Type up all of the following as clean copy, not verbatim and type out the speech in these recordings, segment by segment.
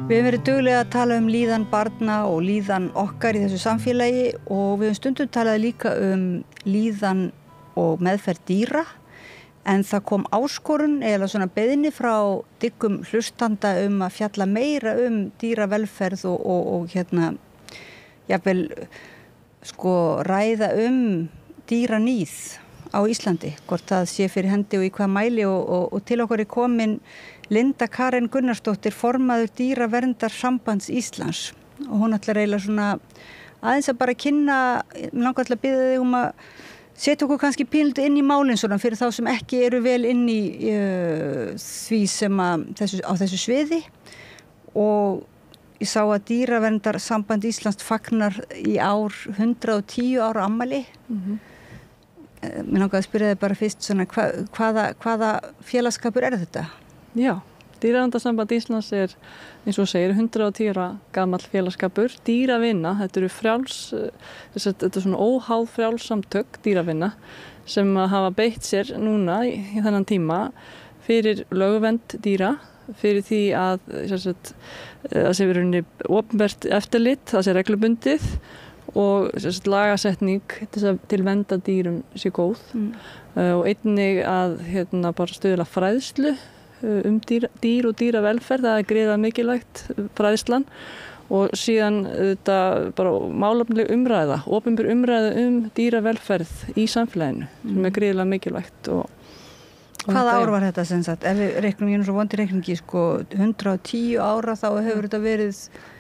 Við höfum verið duglega að tala líðan barna og líðan okkar í þessu samfélagi og við höfum stundum talað líka líðan og meðferð dýra en það kom áskorun eða svona beiðni frá dyggum hlustanda að fjalla meira dýravelferð og jafnvel ræða dýraníð á Íslandi, hvort það sé fyrir hendi og í hvað mæli og til okkur komin Linda Karen Gunnarsdóttir, formaður Dýraverndar-sambands Íslands og hún ætlar eiginlega svona aðeins að bara kynna, mig langar til að biðja þig að setja okkur kannski pínulítið inn í málin svona fyrir þá sem ekki eru vel inn í því sem á þessu sviði og ég sá að Dýraverndar-samband Íslands fagnar í ár 110 ára afmæli. Mér langar að spyrja þig bara fyrst svona hvaða félagsskapur þetta? Já, Dýraverndar-samband Íslands eins og segir 110 ára gamall félagsskapur. Dýravinna, þetta er svona óháð frjálsamtök dýravinna sem hafa beitt sér núna í þennan tíma fyrir lögvernd dýra, fyrir því að það sé verið opinbert eftirlit, það sé reglubundið og lagasetning til verndar dýrum sé góð og einnig að bara stuðla fræðslu dýr og dýravelferð, það gríðarlega mikilvægt fræðslan og síðan þetta bara málefnaleg umræða, opinber umræða dýravelferð í samfélaginu sem gríðarlega mikilvægt. Hvaða ár var þetta sem sagt? Ef við reiknum, ég svo vondir reikningi, 110 ára þá hefur þetta verið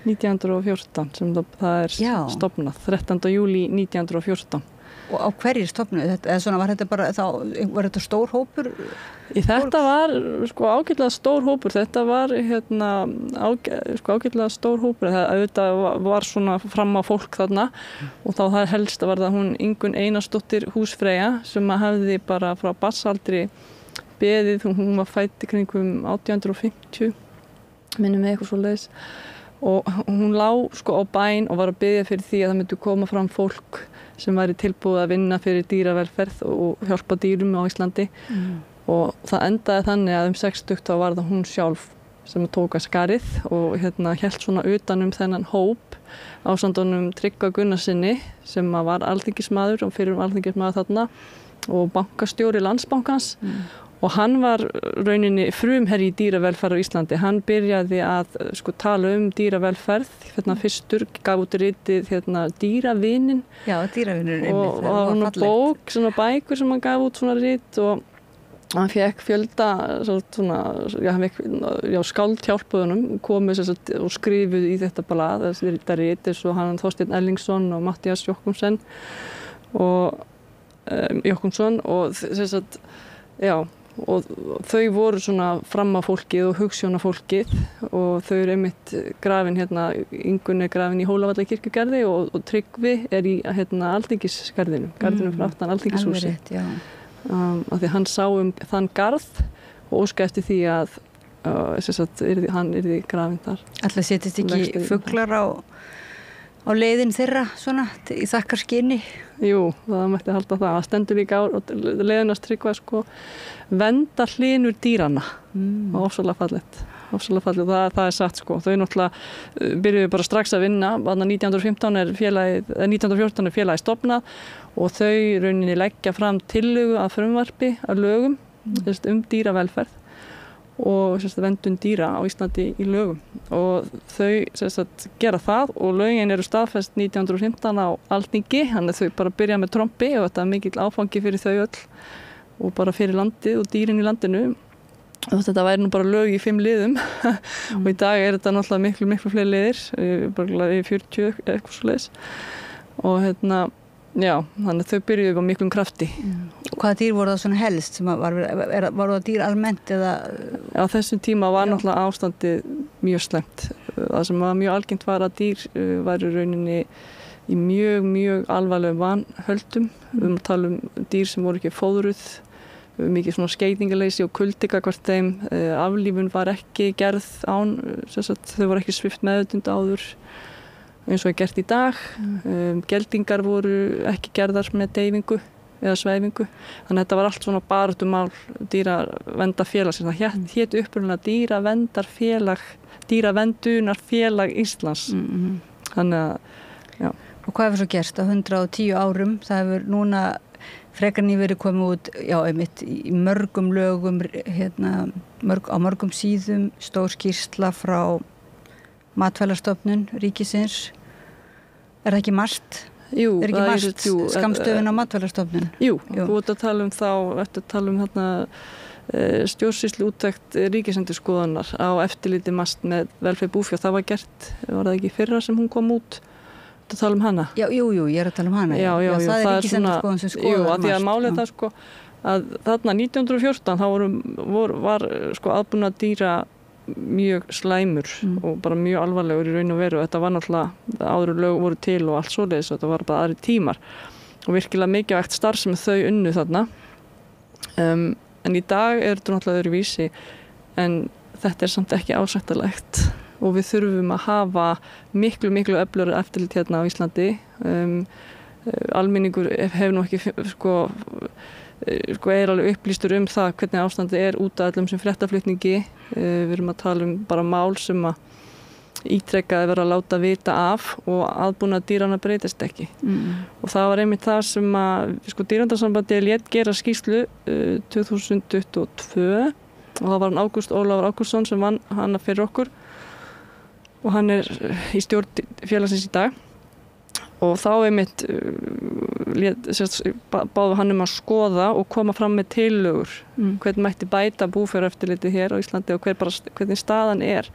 1914 sem það stofnað, 13. júlí 1914. Og á hverjir stofnuðu þetta? Eða svona var þetta bara, var þetta stór hópur? Þetta var ágætlega stór hópur, þetta var ágætlega stór hópur, þetta var svona fram á fólk þarna og þá það helst var það hún Ingunn Einarsdóttir húsfreyja sem hafði bara frá barnsaldri beðið, hún var fædd í kringum 1850, minnum mig eitthvað svoleiðis og hún lá á bæn og var að biðja fyrir því að það myndi koma fram fólk sem væri tilbúið að vinna fyrir dýravelferð og hjálpa dýrum á Íslandi og það endaði þannig að 60 þá var það hún sjálf sem tók að skarið og hélt svona utan þennan hóp ásamt honum Tryggva Gunnarsinni sem var alþingismaður og fyrir alþingismaður þarna og bankastjóri Landsbankans og hann var rauninni frumherji í dýravelferð á Íslandi. Hann byrjaði að tala dýravelferð, fyrstur gaf út ritið dýravinin. Já, dýravinurinn og hann bók, svona bækur sem hann gaf út svona rit og hann fekk fjölda skáld hjálpuðunum komið og skrifuð í þetta blað, þetta rit eins og hann Þorsteinn Erlingsson og Matthías Jochumsson og og þau voru svona fram á fólkið og hugsjónafólkið og þau eru einmitt grafin Ingunn grafin í Hólavallakirkjugarði og Tryggvi í Alþingisgarðinum, garðinum fyrir aftan Alþingishúsi. Af því hann sá þann garð og óskaði eftir því að hann yrði grafin þar. Ætli setjast ekki fuglar á leiðin þeirra svona í þakkarskyni? Jú, það mætti halda það. Það stendur líka á leiðinast Tryggva vernda hlynur dýranna og ofsalega fallegt. Það er satt Þau náttúrulega byrjuðu bara strax að vinna. 1914 er félagið stofnað og þau rauninni leggja fram tillögu að frumvarpi að lögum dýravelferð og verndun dýra á Íslandi í lögum og þau gera það og lögin eru staðfest 1915 á Alþingi, þannig þau bara byrja með trompi og þetta mikill áfangi fyrir þau öll og bara fyrir landið og dýrin í landinu og þetta væri nú bara lög í 5 liðum og í dag er þetta náttúrulega miklu fleiri liðir, bara í 40 eitthvað svoleiðis og þannig þau byrjuðu á miklum krafti. Hvaða dýr voru það svona helst? Var það dýr almennt eða? Á þessum tíma var náttúrulega ástandið mjög slæmt. Það sem var mjög algengt var að dýr væru rauninni í mjög alvarlegum vanhöldum. Að tala dýr sem voru ekki fóðruð, mikið svona skeytingaleysi og kuldi gagnvart þeim. Aflífun var ekki gerð án, þau voru ekki svipt meðvitund áður. Eins og gert í dag. Geldingar voru ekki gerðar með deyfingu eða sveifingu. Þannig að þetta var allt svona baráttumál dýraverndarfélags. Það hét upprunalega Dýraverndarfélag Íslands. Þannig að, já. Og hvað hefur svo gerst á 110 árum? Það hefur núna frekar nýverið komið út, já, einmitt í mörgum lögum, á mörgum síðum, stór skýrsla frá Matvælastofnun ríkisins. Er það ekki MAST? Jú, er ekki MAST skammstöfun á Matvælastofnun? Jú, þú ert að tala um stjórnsýslu úttekt Ríkisendurskoðunar á eftirliti MAST með velferð búfjár. Það var gert, var það ekki fyrra sem hún kom út? Þú ert að tala um hana? Jú, ég er að tala um hana. Já, það er Ríkisendurskoðun sem skoðar MAST. Jú, því að málið það sko að þarna 1914 þá var sko aðbúnað dýra mjög slæmur og bara mjög alvarlegur í raun og veru. Þetta var náttúrulega áður lög voru til og allt svoleiðis, þetta var bara aðri tímar og virkilega mikilvægt starf sem þau unnu þarna. En í dag er þetta náttúrulega öðruvísi, en þetta er samt ekki ásættanlegt og við þurfum að hafa miklu öflugri eftirlit hérna á Íslandi. Almenningur hefur nú ekki er alveg upplýstur um það hvernig ástandið er út af öllum sem fréttaflutningi. Við erum að tala um bara mál sem að ítrekkaði vera að láta vita af og aðbúnað dýranna breytist ekki. Og það var einmitt það sem að dýraverndarsambandið lét gera skýrslu 2022 og það var Ólafur Ágústsson sem vann hana fyrir okkur og hann er í stjórn félagsins í dag. Og þá einmitt báðu hann um að skoða og koma fram með tillögur hvernig mætti bæta búfjáreftirlitið hér á Íslandi og hvernig staðan er.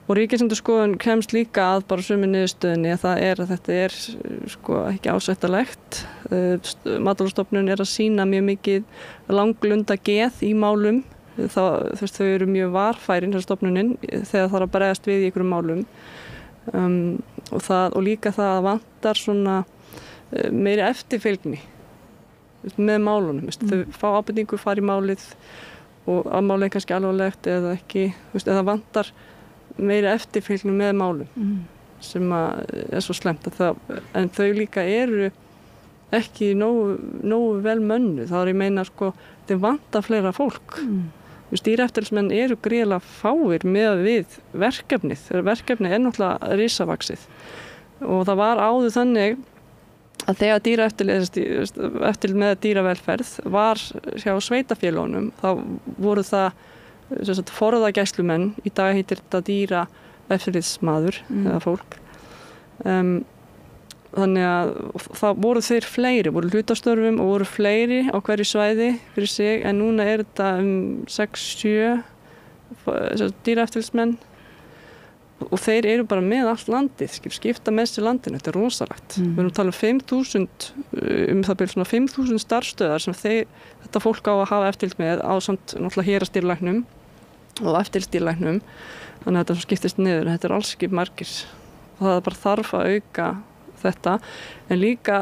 Og Ríkisendurskoðun kemst líka að bara sömu niðurstöðunni að þetta er ekki ásættanlegt. Matvælastofnun er að sýna mjög mikið langlunda geð í málum. Þau eru mjög varfærin þessar stofnunin þegar það er að bregðast við í einhverjum málum. Og líka það að vantar svona meiri eftirfylgni með málunum. Þau fá ábendingu, fara í málið og að málið er kannski alvarlegt eða ekki, eða vantar meiri eftirfylgni með málum sem er svo slæmt en þau líka eru ekki nógu vel mönnuð. Það er ég meina þau vantar fleira fólk. Dýraeftirlitsmenn eru gríðarlega fáir með við verkefnið. Verkefnið er náttúrulega risavaxið og það var áður þannig að þegar dýraeftirlit með dýravelferð var hjá sveitafélögunum þá voru það forðagæslumenn, í dag heitir þetta dýraeftirlitsmaður eða fólk. Þannig að það voru þeir fleiri, voru hlutastörfum og voru fleiri á hverju svæði fyrir sig, en núna er þetta 6-7 dýraeftirlitsmenn og þeir eru bara með allt landið, skipta með sér landinu, þetta er rosalegt. Við erum að tala um það byrjum svona 5.000 starfsstöðar sem þetta fólk á að hafa eftirlit með ásamt náttúrulega héraðsdýralæknum og eftirlitsdýralæknum, þannig að þetta skiptist niður, þetta er alls ekki margir og það bara þarf að auka þetta, en líka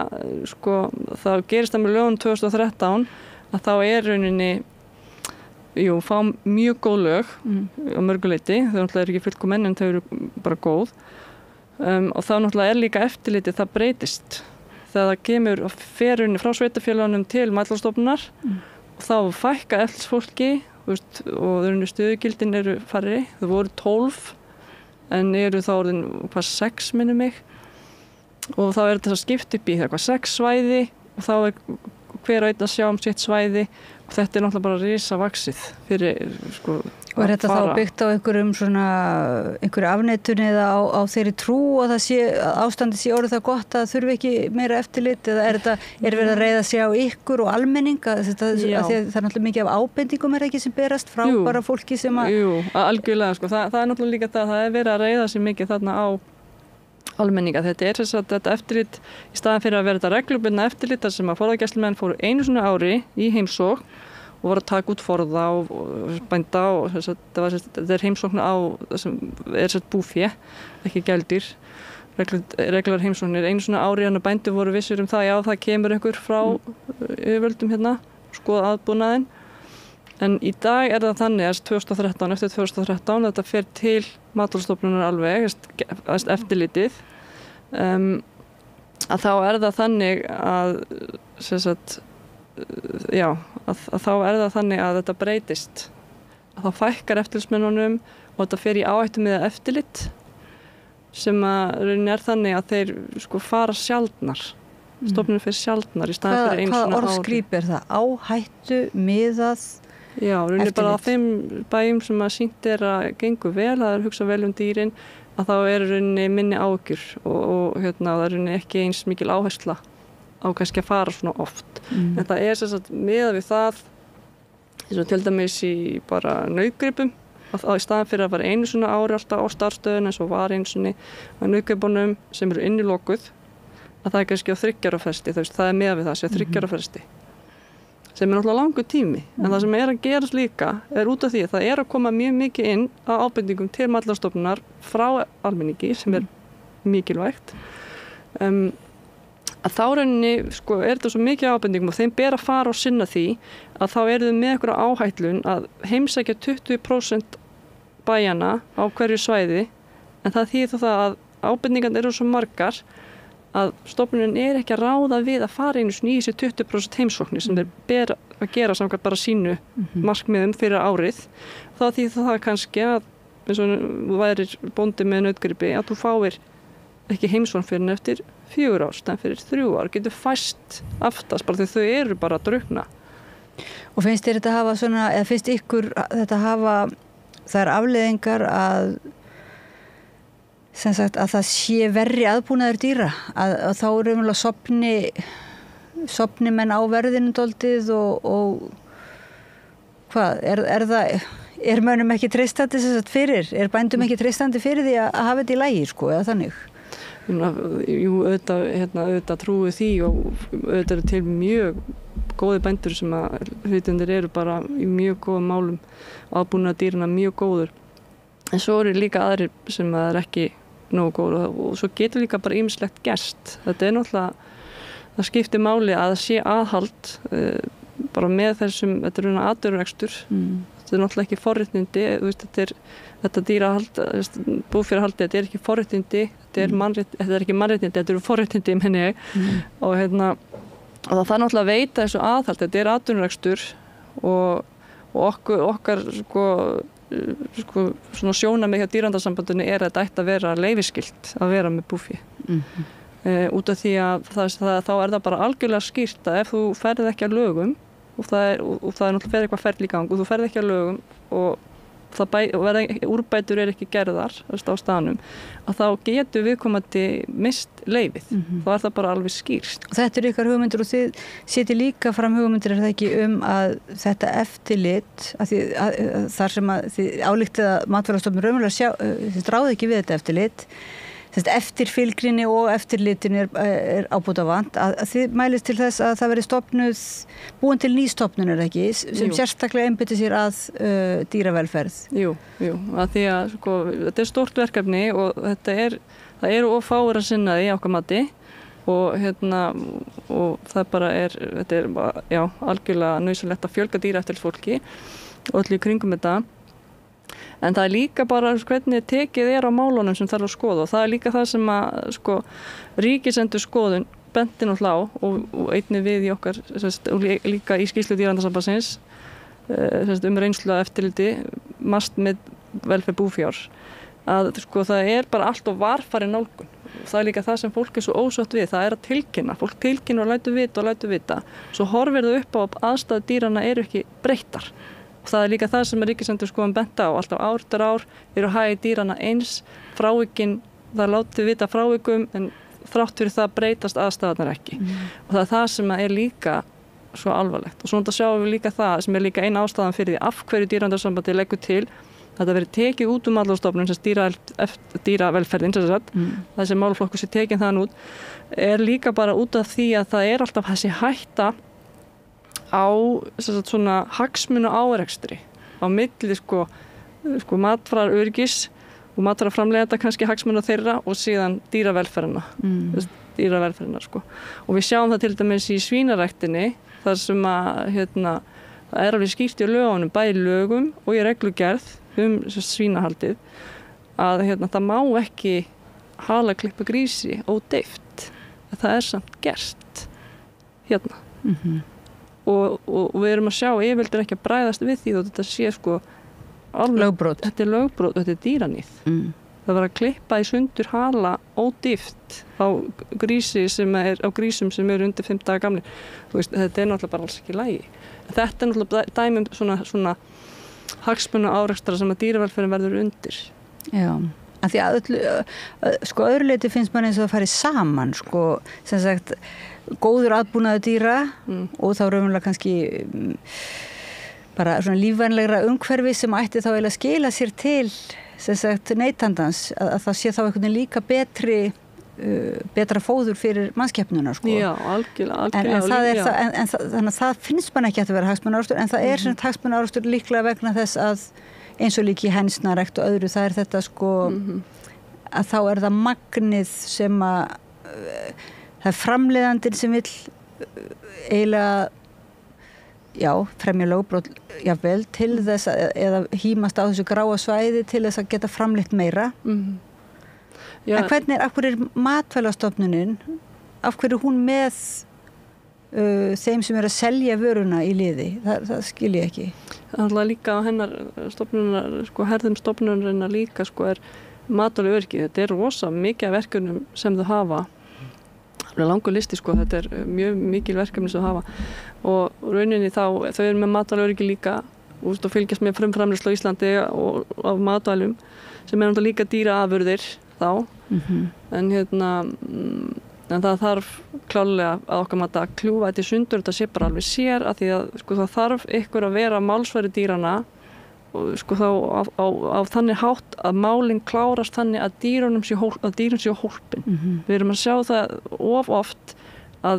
það gerist það með lögum 2013 að þá er rauninni fá mjög góð lög á mörguleiti, þau náttúrulega eru ekki fullkomin en þau eru bara góð og þá náttúrulega er líka eftirlitið, það breytist þegar það kemur ferunni frá sveitafélögunum til Matvælastofnunar og þá fækka eftirlitsfólki og stöðugildin eru færri, þau voru 12 en eru þá orðin 6 minnum mig og þá er þetta skipt upp í 6 svæði og þá er hver og einn að sjá sitt svæði og þetta er náttúrulega bara risavaxið fyrir og er þetta þá byggt á einhverju afneitun eða á þeirri trú og það ástandið sé orðið það gott að þurfi ekki meira eftirlit eða er verið að reiða sig á ykkur og almenning það er náttúrulega mikið af ábendingum er ekki sem berast frá bara fólki sem að algjörlega, það er náttúrulega líka það er verið að reiða sig mikið þarna á almenninga. Þetta er þetta eftirlit í staðan fyrir að vera þetta reglubundna eftirlit þar sem að forðagæslumenn fóru einu sinni ári í heimsókn og voru að taka út forða og bænda og þetta er heimsókn á sem er búfé, ekki gældyr. Reglulegar heimsóknir einu sinni ári þannig að bændur voru vissir um það, það kemur einhver frá yfirvöldum hérna, skoða aðbúnaðinn. En í dag er það þannig að eftir 2013 þetta fer til Matvælastofnunar alveg, eftirlitið, að þá er það þannig að já, að þá það þannig að þetta breytist. Að þá fækkar eftirlitsmönnunum og þetta fer í áhættu með eftirlit sem að raunin þannig að þeir sko fara sjaldnar. Stofnunin fer sjaldnar í staðinn fyrir einu svona ári. Hvað orðskrýp það? Áhættu miðað já, raunin bara á þeim bæjum sem að sýnt að gengur vel, það hugsa vel dýrin, að þá raunin minni áhyggjur og það raunin ekki eins mikil áhersla á kannski að fara svona oft. En það sem sagt miðað við það, eins og til dæmis í bara nautgripum, að í staðinn fyrir að fara einu svona ári alltaf á starfsstöðun eins og var einu svona á nautgripunum sem eru innilokuð, að það kannski á 3 ára fresti, það miðað við það sem 3 ára fresti, sem náttúrulega langur tími. En það sem að gerast líka út af því að það að koma mjög mikið inn á ábendingum til Matvælastofnunar frá almenningi sem mikilvægt. Að þá rauninni sko þetta svo mikið ábendingum og þeim ber að fara og sinna því að þá þau með einhverja áhætlun að heimsækja 20% bæjana á hverju svæði, en það þýðir það að ábendingarnar eru svo margar að stofnunin ekki að ráða við að fara einu í þessi 20% heimsóknir sem þeir ber að gera samkvæmt bara sínu markmiðum fyrir árið. Þá þýðir það kannski að eins og þú værir bóndi með nautgripi að þú fáir ekki heimsókn fyrir eftir 4 ár, en fyrir 3 ár getur fæst aftast bara því þau eru bara að drukkna. Og finnst þér þetta hafa svona, eða finnst ykkur þetta hafa þær afleiðingar að sem sagt að það sé verri aðbúnaður dýra, að þá umhverflega sopni menn á verðinu dálítið og hvað, það mönnum ekki treystandi sem sagt fyrir, bændum ekki treystandi fyrir því að hafa þetta í lagi sko, eða þannig? Jú, auðvitað trúi því og auðvitað eru til mjög góði bændur sem að hlutendur eru bara í mjög góðum málum, aðbúnaður dýrana mjög góður. En svo eru líka aðrir sem að ekki nógu góður og svo getur líka bara ýmislegt gerst. Þetta náttúrulega, það skiptir máli að það sé aðhald bara með þessum, þetta atvinnurekstur. Þetta náttúrulega ekki forréttindi, þetta dýrahald, búfjárhaldi, þetta ekki forréttindi, þetta ekki mannréttindi, þetta eru forréttindi, menni ég. Og það þarf náttúrulega að veita þessu aðhald, þetta atvinnurekstur og okkar svona sjónarmið hjá dýravernarsambandinu að þetta ætti að vera leyfisskylt að vera með búfé. Út af því að þá það bara algjörlega skýrt að ef þú ferð ekki að lögum og það náttúrulega fer eitthvað ferli í gang og þú ferð ekki að lögum og úrbætur ekki gerðar á staðnum, að þá getur viðkomandi mist leyfið. Þá það bara alveg skýrst. Þetta ykkar hugmyndir og þið setjið líka fram hugmyndir það ekki að þetta eftirlit, þar sem að þið álíktið að Matvælastofnun raunverulega þið ráðið ekki við þetta eftirlit, eftirfylgninni og eftirlitinu ábótavant, að þið mælist til þess að það veri búin til ný stofnun ekki, sem sérstaklega einbeiti sér að dýravelferð. Jú, að því að þetta stórt verkefni og það eru of fáir að sinna því okkar mati og það bara þetta bara, algjörlega nauðsynlegt að fjölga dýra eftir fólki og allir í kringum þetta. En það líka bara hvernig tekið á málunum sem þarf að skoða og það líka það sem að Ríkisendurskoðun benti náttúrulega á og einnig við í okkar líka í skýrslu Dýravernasambandsins reynslu af eftirliti mast með velferð búfjár að það bara allt of varfærin nálgun. Það líka það sem fólk svo ósátt við, það að tilkynna. Fólk tilkynna og lætur vita. Svo horfir það upp á að aðstæður dýranna eru ekki breyttar. Og það líka það sem Ríkisendurskoðun benti á, alltaf ár eftir ár eru hagi dýrana eins, frávikin, það látið vita frávikum en þrátt fyrir það breytast aðstæðarnar ekki. Og það það sem líka svo alvarlegt. Og svona sjáum við líka það sem líka eina ástæðan fyrir því af hverju Dýravernarsambandið leggur til að það verið tekið út Matvælastofnun sem dýravelferðin, þessi málaflokkur sem tekið þann út, líka bara út af því að það alltaf þessi hætta á svona hagsmuna árekstri á milli matvælaöryggis og matvælaframleiðenda kannski hagsmuna þeirra og síðan dýravelferðina. Og við sjáum það til dæmis í svínaræktinni þar sem það alveg skýrt í lögunum, bæði lögum og í reglugerð svínahaldið að það má ekki halaklippa grísi ódeyft. Það samt gert og við erum að sjá yfirleitt ekki að bræðast við því og þetta sé sko lögbrot. Þetta er lögbrot og þetta er dýraníð. Það var að klippa í sundur hala ódýft á grísum sem eru undir 5 daga gamlir. Þetta er náttúrulega bara alls ekki í lagi. Þetta er náttúrulega dæmi svona hagsmuna árekstra sem að dýravelferðin verður undir. Já, af því að sko öðru leyti finnst mann eins og það fari saman sko, sem sagt góður aðbúnaður dýra og þá raunverulega kannski bara svona lífvænlegra umhverfi sem ætti þá eiginlega að skila sér til sem sagt neytandans að það sé þá einhvern veginn líka betra fóður fyrir mannskepnuna sko. Já, algjörlega. Þannig að það finnst mann ekki að vera hagsmunaárekstur en það er sem hagsmunaárekstur líklega vegna þess að eins og líki hænsnarækt og öðru það er þetta sko að þá er það magnið sem að það er framleiðandinn sem vill eiginlega fremja lögbrot jafnvel til þess að eða hímast á þessu gráa svæði til þess að geta framleitt meira. En hvernig af hverju er Matvælastofnunin af hverju er hún með þeim sem er að selja vöruna í liði? Það skil ég ekki. Það er líka á hennar stofnunar, sko herðum stofnunarinnar líka sko er matvælaöryggi. Þetta er rosa mikið verkefnum sem þau hafa. Það er langur listi sko, þetta er mjög mikil verkefni sem þau hafa og rauninni þau eru með matvælaöryggi líka og fylgjast með frumframleiðslu á Íslandi og af matvælum sem er náttúrulega líka dýraafurðir þá en það þarf klárlega að okkar mati að kljúfa þetta í sundur, þetta sé bara alveg sér að því að sko það þarf ykkur að vera málsvari dýrana og sko þá á þannig hátt að málin klárast þannig að dýrun sé hólpin. Við erum að sjá það oft að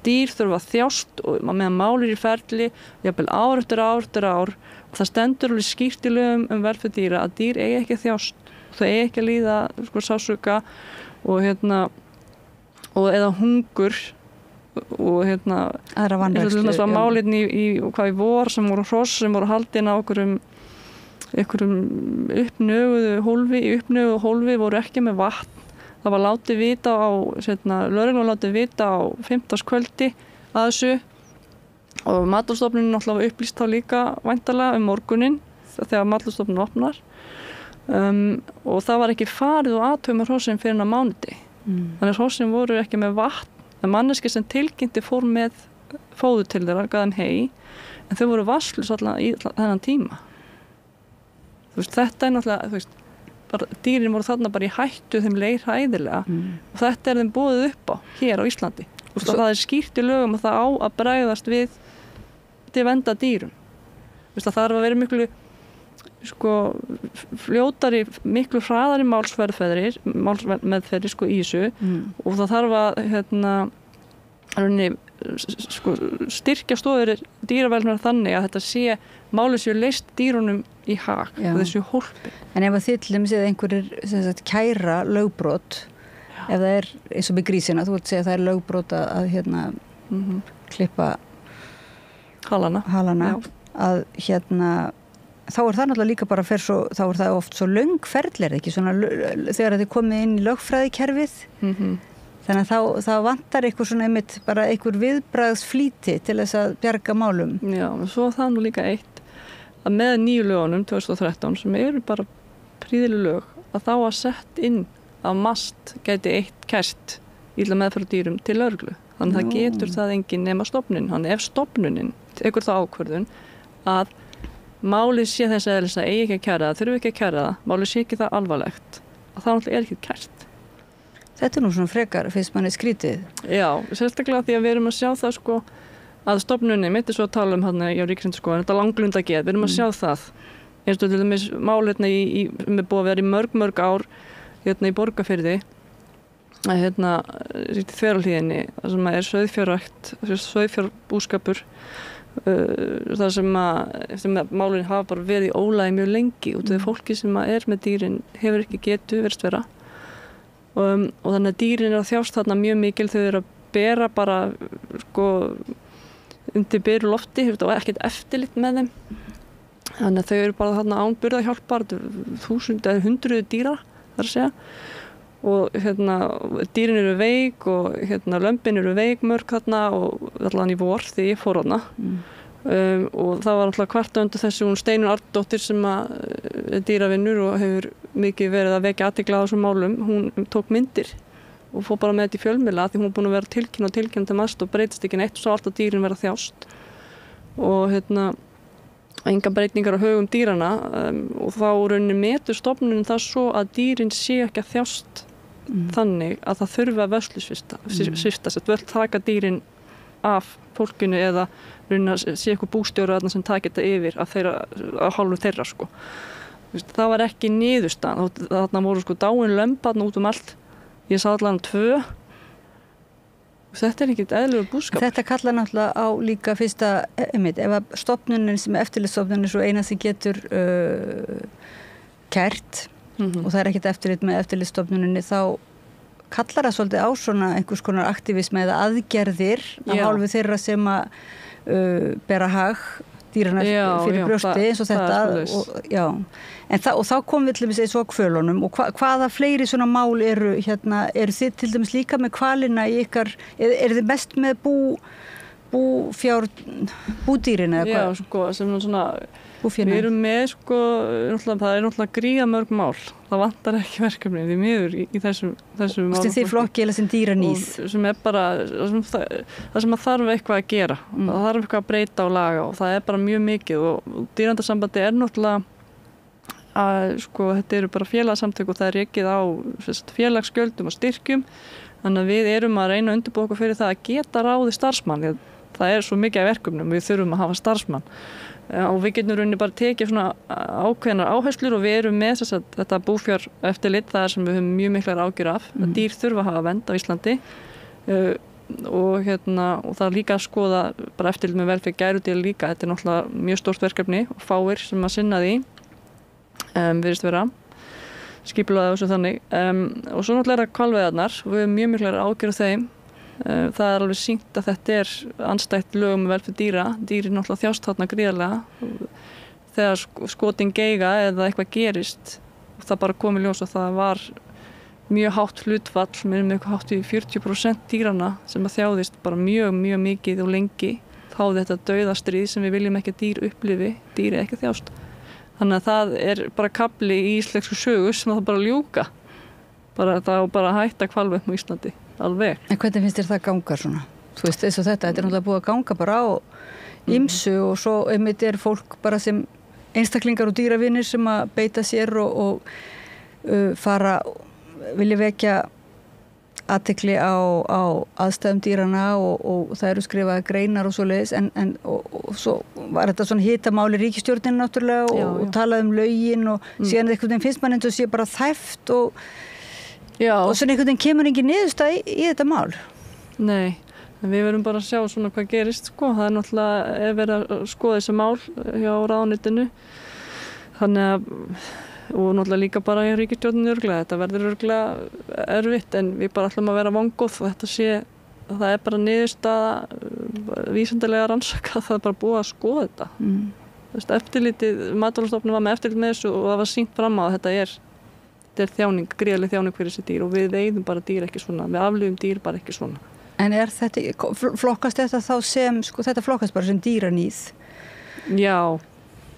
dýr þurfa að þjást og meðan málir í ferli jafnvel ár eftir ár og það stendur alveg skýrt í lögum velferð dýra að dýr eigi ekki að þjást þau eigi ekki að líða sko sársauka og eða hungur og aðra vanrækslu málin í vor sem voru hross sem voru haldin á einhverjum uppnöguðu hólfi voru ekki með vatn. Það var látið vita lögreglan látið vita á 15. kvöldi að þessu og Matvælastofnunin náttúrulega upplýst þá líka væntanlega morguninn þegar Matvælastofnunin opnar og það var ekki farið og athugað með hrossin fyrir en á mánudegi. Þannig hrossin voru ekki með vatn en manneski sem tilkynnti fór með fóður til þeirra, gaðan hey en þau voru vasslaus allan í þennan tíma. Þetta er náttúrulega bara, dýrin voru þarna bara í hættu þeim leið hræðilega og þetta er þeim boðið upp á hér á Íslandi og það er skýrt í lögum og það á að bregðast við til vernda dýrum. Það þarf að vera miklu fljótari, miklu hraðari málsmeðferðir í þessu og það þarf að styrkja stoðir dýravelferðar þannig að þetta sé málið séu leyst dýrunum í hag og þessu hólpi. En ef að þið til dæmis eða einhverjir kæra lögbrot ef það er eins og með grísina, þú vilt segja að það er lögbrot að klippa halana að þá er það náttúrulega líka bara þá er það oft svo löng ferðlir ekki svona þegar þið komið inn í lögfræðikerfið þannig að þá vantar eitthvað svona einmitt bara einhver viðbragðsflýti til þess að bjarga málum. Já, og svo það nú líka eitt að með nýju lögunum 2013 sem eru bara prýðileg lög að þá að sett inn að MAST gæti eitt kært illa meðferð dýrum til lögreglu. Þannig það getur það engin nema stofnunin. Þannig ef stofnunin tekur það ákvörðun að málið sé þess eðlis að eigi ekki að kæra það, þurfi ekki að kæra það, málið sé ekki það alvarlegt, að það náttúrulega er ekki kært. Þetta er nú svona frekar, finnst manni skrítið. Já, sérstaklega því að við erum að sjá það sko að stofnunin, mitt er svo að tala um hérna í Ríkisendurskoðun, þetta langlunda geð, við erum að sjá það. Eins og til dæmis mál hérna með búið að vera í mörg ár hérna í Borgarfirði, að hérna í Þverárhlíðinni, það sem er sauðfjárrækt, sauðfjárbúskapur, það sem að málin hafa bara verið í ólægi mjög lengi út af því fólki sem er með dýrin hefur ekki getu verið vera og þannig að dýrin er að þjást þarna mjög mikil, þau eru að bera bara sko undir beru lofti og ekkert eftirlit með þeim þannig að þau eru bara þarna án burðarhjálpar 1000 eða 100 dýra þar að segja og dýrin eru veik og lömbin eru veik mörg þarna og allan í vor þegar ég fór þarna og það var alltaf kvarta undir þessu hún Steinunn Arndóttir sem er dýravinnur og hefur mikið verið að vekja athygli á þessum málum, hún tók myndir og fór bara með þetta í fjölmiðla því hún er búin að vera tilkynna til mast og breytist ekki neitt og svo alltaf dýrin vera þjást og enga breytingar á högum dýrana og þá rauninni metur stofnunin það svo að dýrin sé ekki að þjást þannig að það þurfi að vörslusvipta sér, vel taka dýrin af fólkinu eða rauninni að sé eitthvað bústjóri sem taki þetta yfir af hálfu þeirra sko. Það var ekki niðurstaðan, þarna voru dáin lömb út allt, ég sá allan 2. Þetta ekkert eðlilegur búskapur. Þetta kallar náttúrulega á líka fyrsta, ef að stofnunin sem eftirlitsstofnunin er svo eina sem getur kært og það er ekkert eftirlit með eftirlitsstofnuninni þá kallar það svolítið á svona einhvers konar aktivismi eða aðgerðir af hálfu þeirra sem að bera hag dýrana fyrir brjósti eins og þetta og þá komum við til dæmis eins og á hvölunum og hvaða fleiri svona mál eru eru þið til dæmis líka með hvalina í ykkar, eru þið mest með búdýrin eða hvað? Já, sko, sem svona við erum með, sko, það er náttúrulega gríðamörg mál, það vantar ekki verkefni því miður í þessum málum. Þið flokki eða sem dýraníð? Sem er bara, það sem að þarf eitthvað að gera, það þarf eitthvað að breyta og laga og það er bara mjög mikið og dýraverndarsambandi er náttúrulega að, sko, þetta eru bara félagasamtök og það er rekið á félagsgjöldum og styrkjum, þannig að við erum að reyna að undirbúa okkur fyrir það að geta ráði starfsmann, það er svo mikið af verkefnum, við þurfum að hafa starfsmann. Og við getum rauninni bara tekið svona ákveðnar áherslur og við erum með þetta búfjár eftirlit, það er sem við höfum mjög miklar ágjur af. Dýr þurfa að hafa vernd á Íslandi og það er líka að skoða bara eftirlit með velferð gærudýra líka. Þetta er náttúrulega mjög stórt verkefni og fáir sem að sinna því, virðist vera, skipulagði þessu þannig. Og svo náttúrulega er hvalveiðarnar og við höfum mjög miklar ágjur af þeim. Það er alveg sýnt að þetta er andstætt lögum með velferð dýra. Dýrin náttúrulega þjást þarna gríðarlega. Þegar skotin geiga eða eitthvað gerist, það bara komið ljós og það var mjög hátt hlutfall, með eitthvað hátt í 40% dýrana sem að þjáðist bara mjög, mjög mikið og lengi. Þáði þetta dauðastríð sem við viljum ekki að dýr upplifi, dýr er ekki að þjást. Þannig að það er bara kafli í íslensku sögu sem það bara ljúka. Það á bara að hætta hvalveiðum á Íslandi. Alveg. En hvernig finnst þér það ganga svona? Þú veist, eins og þetta er náttúrulega búið að ganga bara á ýmsu og svo einmitt er fólk bara sem einstaklingar og dýravinir sem að beita sér og vilja vekja athygli á aðstæðum dýrana og það eru skrifaði greinar og svoleiðis en svo var þetta svona hitamáli ríkisstjórnin náttúrulega og talaði lögin og síðan einhvern veginn finnst mann eins og sé bara þæft og svona einhvern veginn kemur engin niðurstaða í þetta mál. Nei, við verðum bara að sjá svona hvað gerist, sko. Það er náttúrulega verið að skoða þessi mál hjá ráðuneytinu. Þannig að, og náttúrulega líka bara í ríkisstjórninni örugglega. Þetta verður örugglega erfitt en við bara ætlum að vera vongóð og það er bara niðurstaða vísindalega rannsaka, það er bara búið að skoða þetta. Eftirlitið, Matvælastofnun var með eftirlit með þessu og það var sýnt fram á að þetta er þjáning, gríðarleg þjáning fyrir þessi dýr og við veiðum bara dýr ekki svona, við aflifum dýr bara ekki svona. En flokkast þetta þá sem, sko þetta flokkast bara sem dýraníð? Já,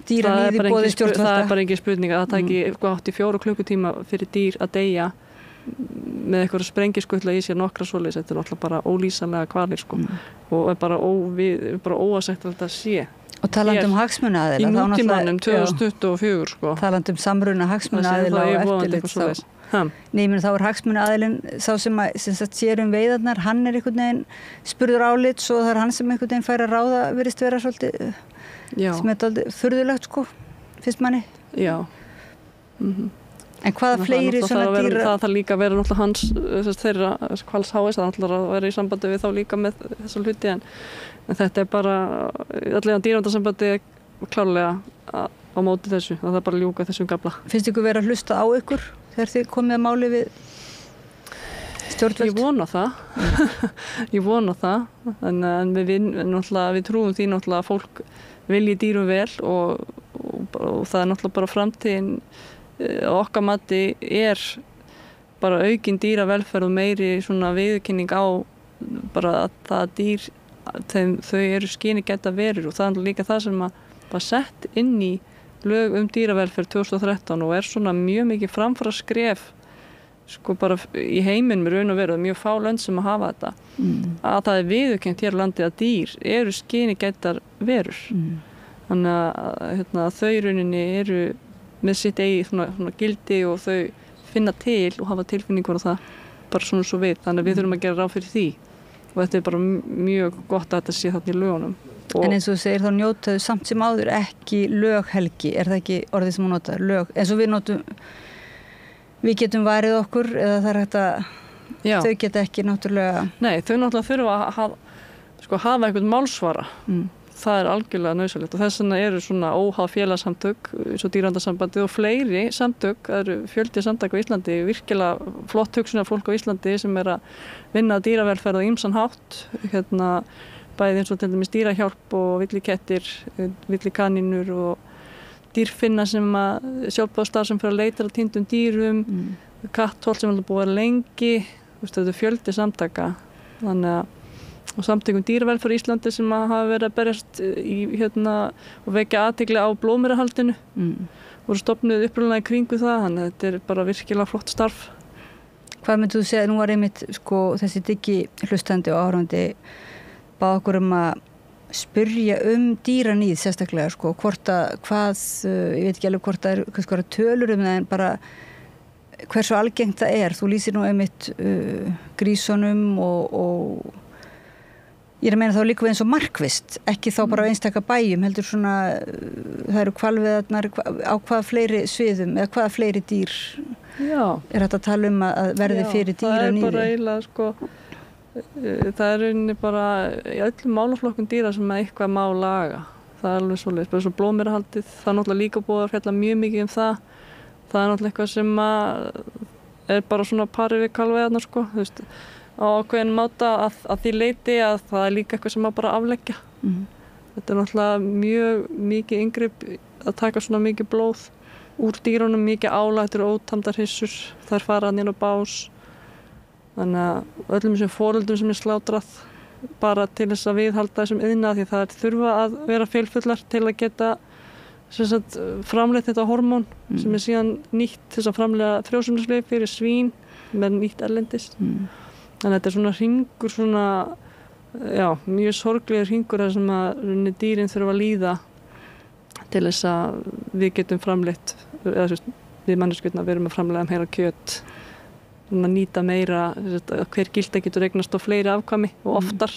dýraníð í boði stjórnvalda? Það er bara engin spurning að það tæki hátt í 4 klukkutíma fyrir dýr að deyja með eitthvað sprengiskutla í sér nokkra svoleiðis, þetta er náttúrulega bara ólýsanlega kvalir sko og er bara óasætt að þetta sé. Og talandi hagsmunaaðila. Í nútímanum 2024 sko. Talandi samruna hagsmunaaðila og eftirlit þá. Nei, þá er hagsmunaaðilinn sá sem sér veiðarnar, hann er einhvern veginn spurður álits og það er hann sem einhvern veginn fær að ráða virðist vera svolítið sem er dálítið furðulegt sko, finnst manni. Já. En hvaða fleiri svona dýra? Það þarf líka að vera náttúrulega hans þeirra hvalsháis, það náttúrulega að vera í sambandi við þá líka með þessa hluti en þetta er bara, allega dýraverndarsambandi klárlega á móti þessu, það er bara að ljúka þessum gafla. Finnst ykkur vera að hlusta á ykkur þegar þið komið að máli við stjórnvöld? Ég vona það, en við trúum því náttúrulega að fólk vilji dýrum vel og það er náttúrulega bara framtíðin okkar mati er bara aukin dýravelferð og meiri svona viðurkenning á bara að það dýr þau eru skynigætar verur og það er líka það sem var sett inn í lög dýravelferð 2013 og svona mjög mikið framfara skref sko bara í heiminum raun og veru, mjög fá lönd sem að hafa þetta að það er viðurkennt hér á landi að dýr eru skynigætar verur þannig að þau rauninni eru með sitt eigi svona gildi og þau finna til og hafa tilfinningur á það bara svona svo við, þannig að við þurfum að gera ráð fyrir því og þetta er bara mjög gott að þetta sé þarna í lögunum. En eins og þú segir þá njótaðu samt sem áður ekki löghelgi, er það ekki orðið sem hún notar, lög, eins og við getum varið okkur eða það er hægt að þau geta ekki náttúrulega... Nei, þau náttúrulega þurfa að hafa eitthvað málsvara, það er algjörlega nauðsynlegt og þess vegna eru svona óháð félagsamtök eins og Dýraverndarsambandið og fleiri samtök, það eru fjöldi samtök á Íslandi, virkilega flott hugsunar fólk á Íslandi sem er að vinna að dýravelferð á ýmsan hátt, bæði eins og til dæmis dýrahjálp og villikettir, villikanínur og dýrfinna sem að sjálfboðastarf sem fyrir að leita að týndum dýrum, kattholt sem er búið lengi, þetta er fjöldi samtaka, þannig að og samtökum dýravelferð í Íslandi sem hafa verið að berjast í og vekja athygli á blóðmerahaldinu voru stofnuð upprunalega í kringu það, þannig að þetta er bara virkilega flott starf. Hvað myndu þú segja, nú var einmitt þessi diggi hlustandi og áhorfandi bað okkur að spyrja dýraníð sérstaklega, hvort að ég veit ekki alveg hvort það er tölur það en bara hversu algengt það er. Þú lýsir nú einmitt grísunum og ég er að meina þá líka eins og markvisst, ekki þá bara á einstaka bæjum, heldur svona, það eru hvalveiðarnar á hvaða fleiri sviðum eða hvaða fleiri dýr er hægt að tala að verði fyrir dýraníði. Það er bara eiginlega, það er rauninni bara í öllum málaflokkum dýra sem eitthvað má laga. Það er alveg svoleiðis, bara svo blóðmerahaldið, það er náttúrulega líka búið að fjalla mjög mikið það. Það er náttúrulega eitthvað sem er bara svona pari við hvalveiðarnar, þú veist. Á ákveðin máta að því leiti að það er líka eitthvað sem bara afleggja. Þetta er náttúrulega mjög mikið inngrip að taka svona mikið blóð úr dýrunum, mikið álag, þetta eru ótamdar hryssur, þær fara inn á bás. Þannig að öllum þessum foreldrum sem er slátrað bara til þess að viðhalda þessum iðnað því það þurfa að vera fylfullar til að geta framleitt þetta hormón sem er síðan nýtt til þess að framleiða frjósemislyf fyrir svín með nýtt erlendis. Þannig að þetta er svona hringur, mjög sorglegur hringur þar sem að dýrin þurfa að líða til þess að við getum framleitt, eða við manneskjurnar verum að framleiða meira kjöt, að nýta meira, hver gilda getur eignast á fleiri afkvæmi og oftar.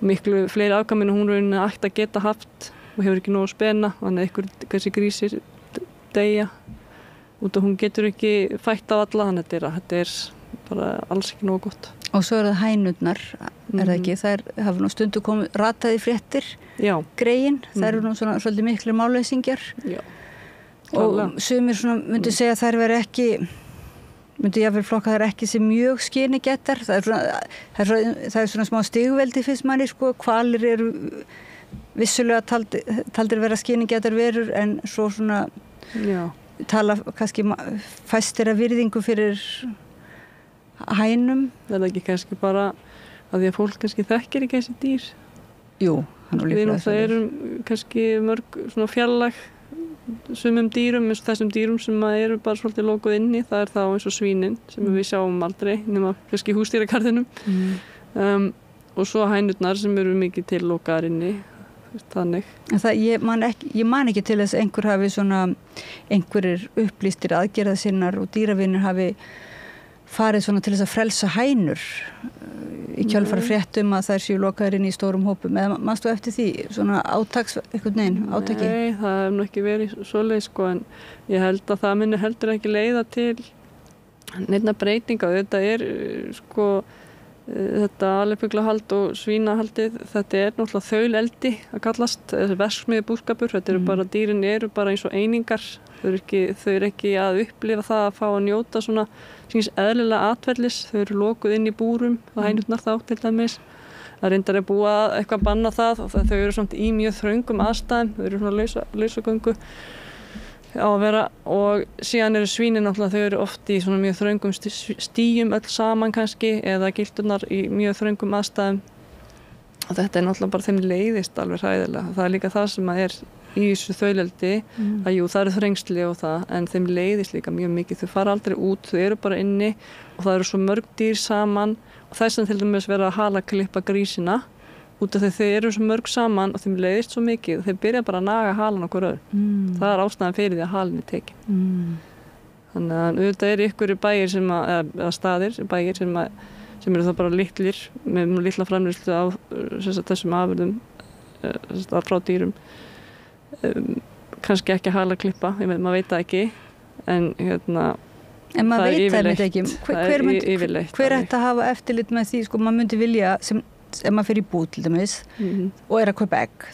Miklu fleiri afkvæmi en hún rauninni ætti að geta haft og hefur ekki nógu spena, þannig að þessi grísir deyja út og hún getur ekki fætt á alla, þannig að þetta er bara alls ekki nógu gott. Og svo það hænurnar, er það ekki? Það hafa nú stundu komið rataði fréttir, greyin, það eru nú svona svolítið miklu máleysingjar. Og sumir myndi segja að þær veri ekki, myndi jáfnvel flokka þær ekki sem mjög skynigætar. Það er svona smá stigveldi fyrst manni, hvalir eru vissulega taldir vera skynigætar verur en svo svona tala kannski fæstir að virðingu fyrir hænum. Það er ekki kannski bara að því að fólk kannski þekkir ekki þessi dýr. Jú, hann er líka það erum kannski mörg svona fjarlæg sumum dýrum eins og þessum dýrum sem eru bara svolítið lokuð inni, það er þá eins og svínin sem við sjáum aldrei nema kannski í húsdýragarðinum og svo hænurnar sem eru mikið tillokaðar inni þannig. Ég man ekki til þess að einhver hafi svona einhverjir upplýstir aðgerðasinnar og dýravinir hafi farið svona til þess að frelsa hænur í kjölfara fréttum að þær séu lokaðar inn í stórum hópum eða manstu eftir því svona átaki? Nei, það hefur nú ekki verið svoleiðis en ég held að það muni heldur ekki leiða til neinna breytinga. Þetta er þetta alifugglahald og svínahaldið, þetta er náttúrulega þauleldi að kallast, verksmiðju búskapur, þetta eru bara dýrin eru bara eins og einingar, þau eru ekki að upplifa það að fá að njóta svona síns eðlilega atferlis, þau eru lokuð inn í búrum, það hænurnar þá til dæmis. Það reyndar búið að eitthvað banna það og þau eru samt í mjög þröngum aðstæðum, þau eru svona lausagöngu á að vera og síðan eru svínin náttúrulega, þau eru oft í svona mjög þröngum stíum öll saman kannski eða gildurnar í mjög þröngum aðstæðum og þetta er náttúrulega bara þeim leiðist alveg hræðilega. Það er líka það sem að er í þessu þauleldi að jú, það eru þrengsli og það, en þeim leiðist líka mjög mikið. Þau fara aldrei út, þau eru bara inni og það eru svo mörg dýr saman og þess að til dæmis vera að halaklippa grísina út af því þau eru svo mörg saman og þeim leiðist svo mikið og þau byrja bara að naga halan okkur öðru. Það er ástæðan fyrir því að halin er tekin. Þannig að auðvitað eru ykkur bæir sem eða staðir, bæir sem eru það bara litlir með litla framleiðslu á þessum afurðum frá dýrum. Kannski ekki að halaklippa, maður veit það ekki en en maður veit það ekki hver ætti að hafa eftirlit með því sko, maður myndi vilja ef maður fer í búð til dæmis og er að kaupa egg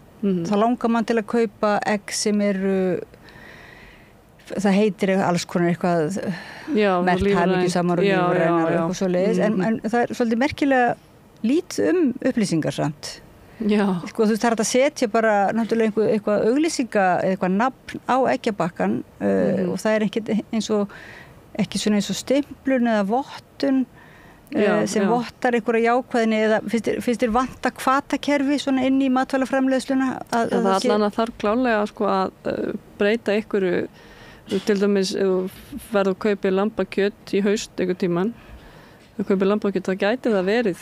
þá langar maður til að kaupa egg sem eru það heitir alls konar eitthvað merkt hamingjusamar og lífrænar og eitthvað svoleiðis en það er svolítið merkilega lítið upplýsingar samt. Sko, þú þarf að setja bara náttúrulega eitthvað auglýsinga eða eitthvað nafn á eggjabakkan og það er ekki svona eins og stimplun eða vottun sem vottar einhverja jákvæðni eða finnst þér vanta hvatakerfi svona inn í matvælaframleiðsluna? Það allan að þarf klálega sko, að breyta einhverju til dæmis verður að kaupa lambakjöt í haust einhvern tímann þú kaupir lambakjöt, það gæti það verið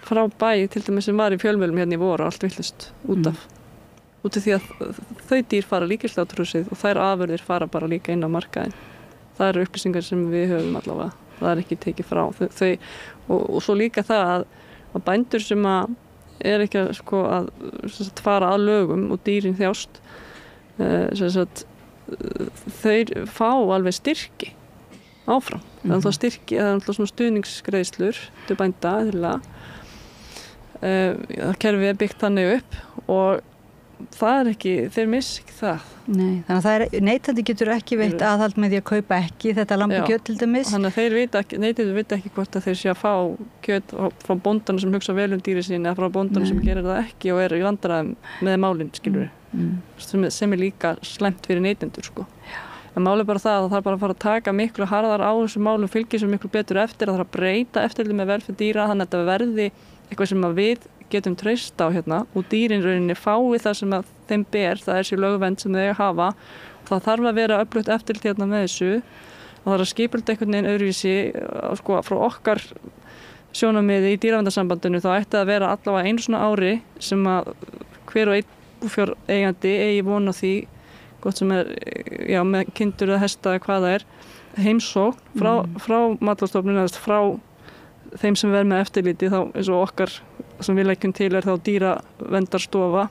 frá bæ til dæmis sem var í fjölmiðlum hérna í voru allt villust út af því að þau dýr fara líka í sláturhúsið og þær afurðir fara bara líka inn á markaðinn. Það eru upplýsingar sem við höfum allavega, það er ekki tekið frá og svo líka það að bændur sem að er ekki að sko að fara að lögum og dýrin þjást þau fá alveg styrki áfram. Það er alltaf styrki, það er alltaf svona stuðningsgreiðslur til bænda kerfið er byggt þannig upp og það er ekki, þeir missi ekki það. Nei, þannig að neytandi getur ekki veitt aðhald með því að kaupa ekki þetta lambakjöt til dæmis. Þannig að neytendur vita ekki hvort að þeir sé að fá kjöt frá bóndanum sem hugsa vel dýri sín eða frá bóndanum sem gerir það ekki og er í vandræðum með málin, skilur sem er líka slæmt fyrir neytendur sko. En málið bara það að það er bara að fara að taka miklu harðar á þessum málum, fylgja svo miklu betur eftir, að það er að breyta eftirlit með velferð dýra þannig að þetta verði eitthvað sem að við getum treyst á hérna og dýrin rauninni fái það sem að þeim ber, það er sér lögvernd sem þau hafa. Það þarf að vera öflugt eftirlit hérna með þessu og það er að skipulta einhvern veginn öðruvísi sko frá okkar sjónarmiði í dýraverndarsambandinu þá ætti að vera allavega einu svona ári sem að hver og einn búfjáreigandi eigi von á því gott sem er með kindur eða hesta eða hvað það er heimsókn frá Matvælastofnun eða frá þeim sem verður með eftirliti þá eins og okkar sem við leggjum til er þá dýraverndarstofa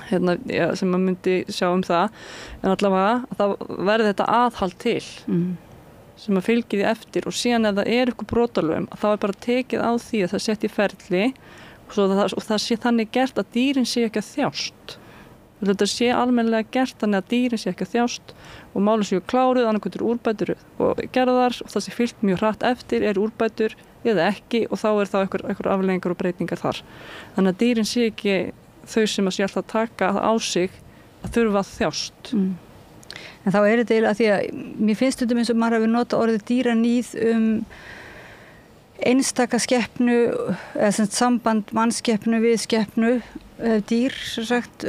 sem maður myndi sjá það en allavega það verður þetta aðhald til sem að fylgi því eftir og síðan ef það er eitthvað brotalögum þá er bara tekið á því að það setja í ferli og það sé þannig gert að dýrin sé ekki að þjást þetta sé almennilega gert þannig að dýrin sé ekki að þjást og málin séu kláruð, annarkvæmt eru úrbætur og gerðar og það sé fylgt mjög hratt eftir er úrbætur eða ekki og þá er það einhver afleiðingar og breytingar þar. Þannig að dýrin sé ekki þau sem að sé alltaf taka á sig að þurfa að þjást. En þá er þetta eiginlega því að mér finnst þetta eins og maður hafi notað orðið dýraníð einstaka skepnu eða samband mannskeppnu við skeppnu dýr sagt,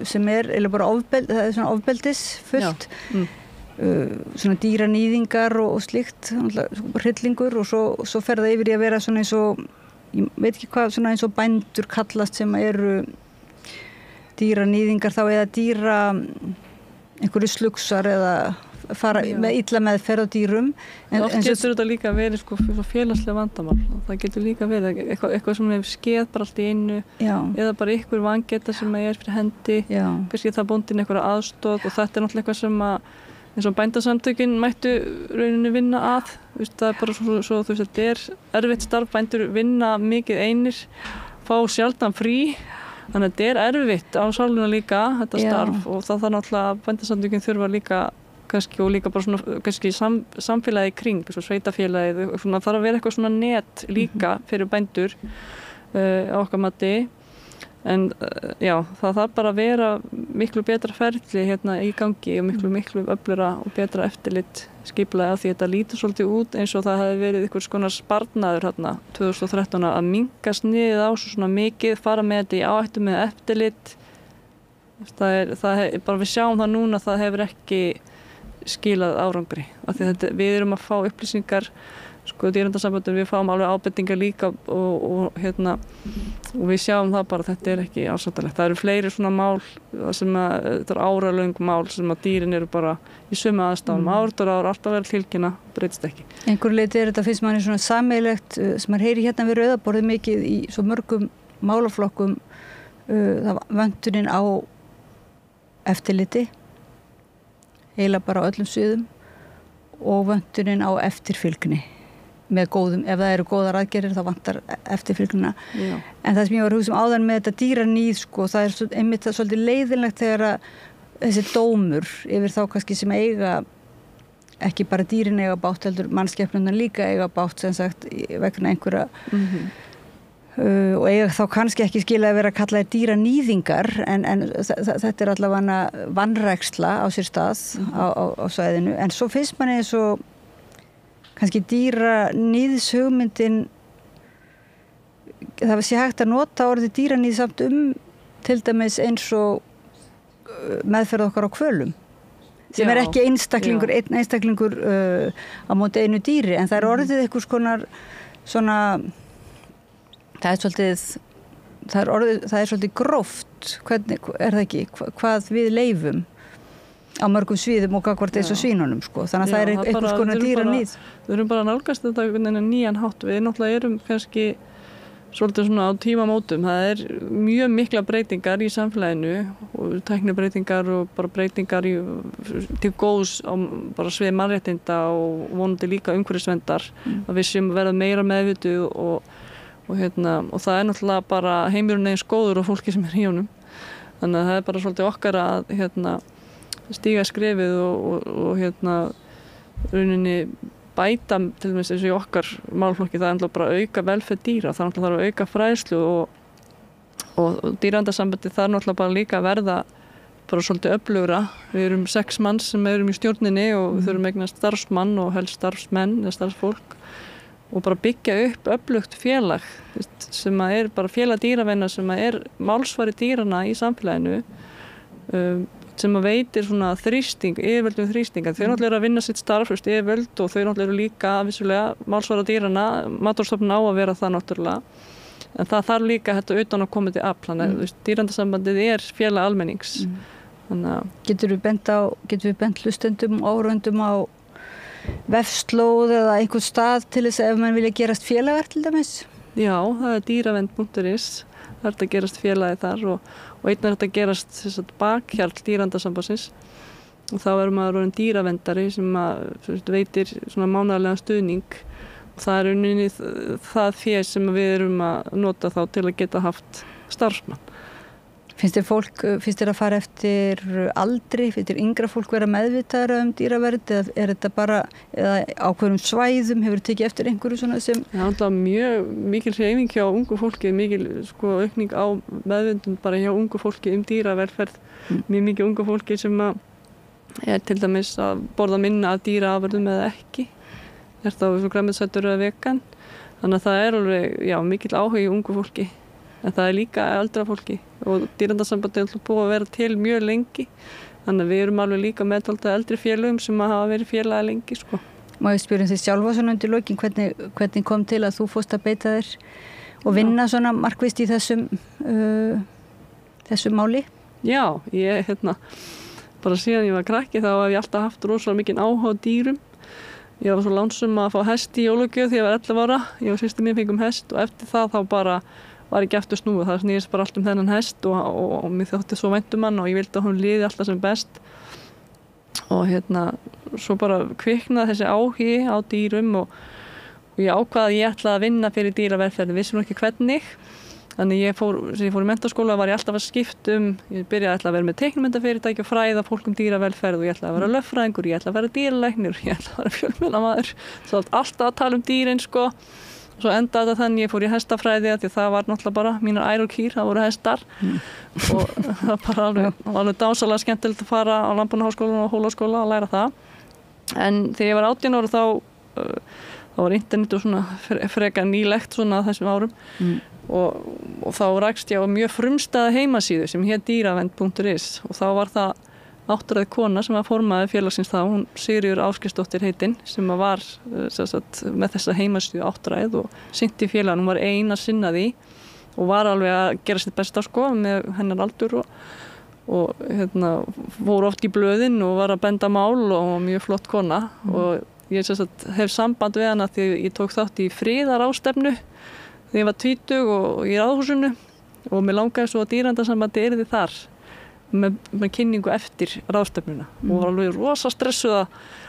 sem er bara það er svona ofbeldis fullt svona dýranýðingar og slíkt hryllingur og svo fer það yfir í að vera svona eins og ég veit ekki hvað, svona eins og bændur kallast sem eru dýranýðingar þá eða einhverju slugsar eða fara með illa meðferð á dýrum oft getur þetta líka verið sko félagslega vandamál það getur líka verið eitthvað sem hefur skeð bara allt í einu eða bara ykkur vangeta sem er fyrir hendi kannski það bóndin einhverja aðstoð og þetta er náttúrulega eitthvað sem að eins og bændasamtökin mættu rauninni vinna að það er bara svo þú veist þetta er erfitt starf, bændur vinna mikið einir fá sjaldan frí þannig að þetta er erfitt á sáluna líka þetta starf og það þarf náttúrulega að bændasamtökin þurfa líka kannski og líka bara svona kannski samfélagi kring, sveitafélagið svona þarf að vera eitthvað svona net líka fyrir bændur á okkar mati En já, það þarf bara að vera miklu betra ferli hérna í gangi og miklu öflura og betra eftirlit skipulagi af því þetta lítur svolítið út eins og það hefði verið einhvers konar sparnaður hérna 2013 að minnka sniðið á svo svona mikið, fara með þetta í áhættu með eftirlit. Bara við sjáum það núna að það hefur ekki skilað árangri. Af því að við erum að fá upplýsingar sko dýraverndarsambandið, við fáum alveg ábendingar líka og við sjáum það bara að þetta er ekki ásættanlegt. Það eru fleiri svona mál sem þetta er áralöng mál sem að dýrin eru bara í sömu aðstæðum ár alltaf verið tilkynna, breytist ekki. Einhverju leyti þetta finnst manni svona sameiginlegt sem maður heyri hérna við Rauða borðið mikið í svo mörgum málaflokkum vöntunin á eftirliti eiginlega bara á öllum sviðum og vöntunin á eftirfylgni með góðum, ef það eru góðar aðgerðir þá vantar eftirfylgnina. En það sem ég var að hugsa áðan með þetta dýraníð sko, það er einmitt svolítið leiðinlegt þegar að þessi dómur yfir þá kannski sem eiga ekki bara dýrin eiga bátt heldur mannskepnundan líka eiga bátt sem sagt vegna einhverja og eiga þá kannski ekki skilja að vera að kalla dýranýðingar en þetta er allavega vanræksla á sér stað á svæðinu en svo finnst manni eins og kannski dýranýðshugmyndin það sé hægt að nota orðið dýranýð samt til dæmis eins og meðferð okkar á hvölum sem er ekki einn einstaklingur á móti einu dýri en það er orðið einhvers konar svona það er svolítið gróft hvernig er það ekki hvað við leyfum á mörgum sviðum og gagnvart eins og svínunum sko. Þannig að það er einhvers konar dýraníð. Við erum bara að nálgast þetta nýjan hátt. Við náttúrulega erum kannski svolítið svona á tímamótum. Það er mjög mikla breytingar í samfélaginu og tæknibreytingar og bara breytingar til góðs á bara svið mannréttinda og vonandi líka umhverfisverndar að við séum að verða meira meðvituð og það er náttúrulega bara heimurinn eins góður og fólki sem er í honum. Þannig að það er bara svolítið okkar að stíga skrefið og rauninni bæta til dæmis eins og í okkar málflokki það er náttúrulega bara að auka velferð dýra, það náttúrulega þarf að auka fræðslu og dýraverndarsambandið þarf náttúrulega bara líka að verða bara svolítið öflugra. Við erum 6 manns sem erum í stjórninni og við þurfum eignast starfsmann og helst starfsmenn eða starfsfólk og bara byggja upp öflugt félag sem er bara félag dýravenna sem er málsvari dýrana í samfélaginu sem að veitir svona þrýsting, yfirvöldum þrýsting þau náttúrulega eru að vinna sitt starf, yfirvöld og þau náttúrulega eru líka vissulega málsvara dýrana, Matvælastofnun á að vera það náttúrulega en það þarf líka þetta utan að koma til afl þannig að dýraverndarsambandið er félag almennings Getur við bent hlustendum og áhorfendum á vefslóð eða einhvern stað til þess að ef mann vilja gerast félagar til dæmis? Já, það er dýravend.is það er að gerast félagi þar og einn er að gerast bakhjarl dýraverndarsambandsins og þá er maður orðinn dýravendari sem veitir svona mánaðarlegan stuðning og það er unni það fé sem við erum að nota þá til að geta haft starfsmann. Finnst þér að fara eftir aldri, finnst þér yngra fólk vera meðvitaðra dýravernd eða er þetta bara á hverjum svæðum hefur tekið eftir einhverju svona sem? Það er mjög mikil hreyfing hjá ungu fólki, mikil aukning á meðvindun bara hjá ungu fólki dýravelferð, mjög mikið ungu fólki sem er til dæmis að borða minna af dýraafurðum eða ekki, er þá grænmetisætur eða vegan, þannig að það er alveg mikil áhugi í ungu fólki. En það er líka eldra fólki og dýraverndarsambandið er búið að vera til mjög lengi þannig að við erum alveg líka með eldri félögum sem hafa verið félaga lengi sko. Má ég spyrja þig sjálfa svona undir lokin hvernig kom til að þú fórst að beita þér og vinna svona markvisst í þessum máli? Já, ég bara síðan ég var krakki þá hef ég alltaf haft rosalega mikinn áhuga á dýrum. Ég var svo lánsum að fá hest í jólagjöf þegar ég var 11 ára. Ég og systir mín fengum hest og eftir það þá bara var ekki aftur snúið, það snýrist bara allt þennan hest og mér þótti svo vænt hann og ég vildi að hún liði alltaf sem best og svo bara kviknaði þessi áhugi á dýrum og ég ákvað að ég ætlaði að vinna fyrir dýravelferð, vissi nú ekki hvernig þannig sem ég fór í menntaskóla var ég alltaf að skipta ég byrjaði að vera með teiknimyndafyrirtæki og fræða fólk dýravelferð og ég ætlaði að vera lögfræðingur, ég ætlaði að vera dýralæknir, ég ætlaði að vera fjölmiðlamaður, svo alltaf að tala dýrin sko Svo endaði þetta þannig, ég fór í hestafræði því það var náttúrulega bara mínar ær og kýr, það voru hestar og það var alveg dásalega skemmtilegt að fara á Landbúnaðarháskólann og Hólaskóla að læra það. En þegar ég var 18 ára þá var internet og svona frekar nýlegt svona þessum árum og þá rækst ég á mjög frumstæða heimasíðu sem hét dýravend.is og þá var það áttræð kona sem var formaði félagsins þá, hún Sigríður Ásgeirsdóttir heitinn sem var með þessa heimasíðu áttræð og sinnti félagann, hún var ein að sinna því og var alveg að gera sitt besta sko með hennar aldur og fór oft í blöðin og var að benda mál og mjög flott kona og ég hef samband við hana því ég tók þátt í friðarástefnu þegar ég var 20 og í Ráðhúsinu og mér langaði svo að dýraverndarsambandi yrði þar með kynningu eftir ráðstefnuna og var alveg rosa stressuð að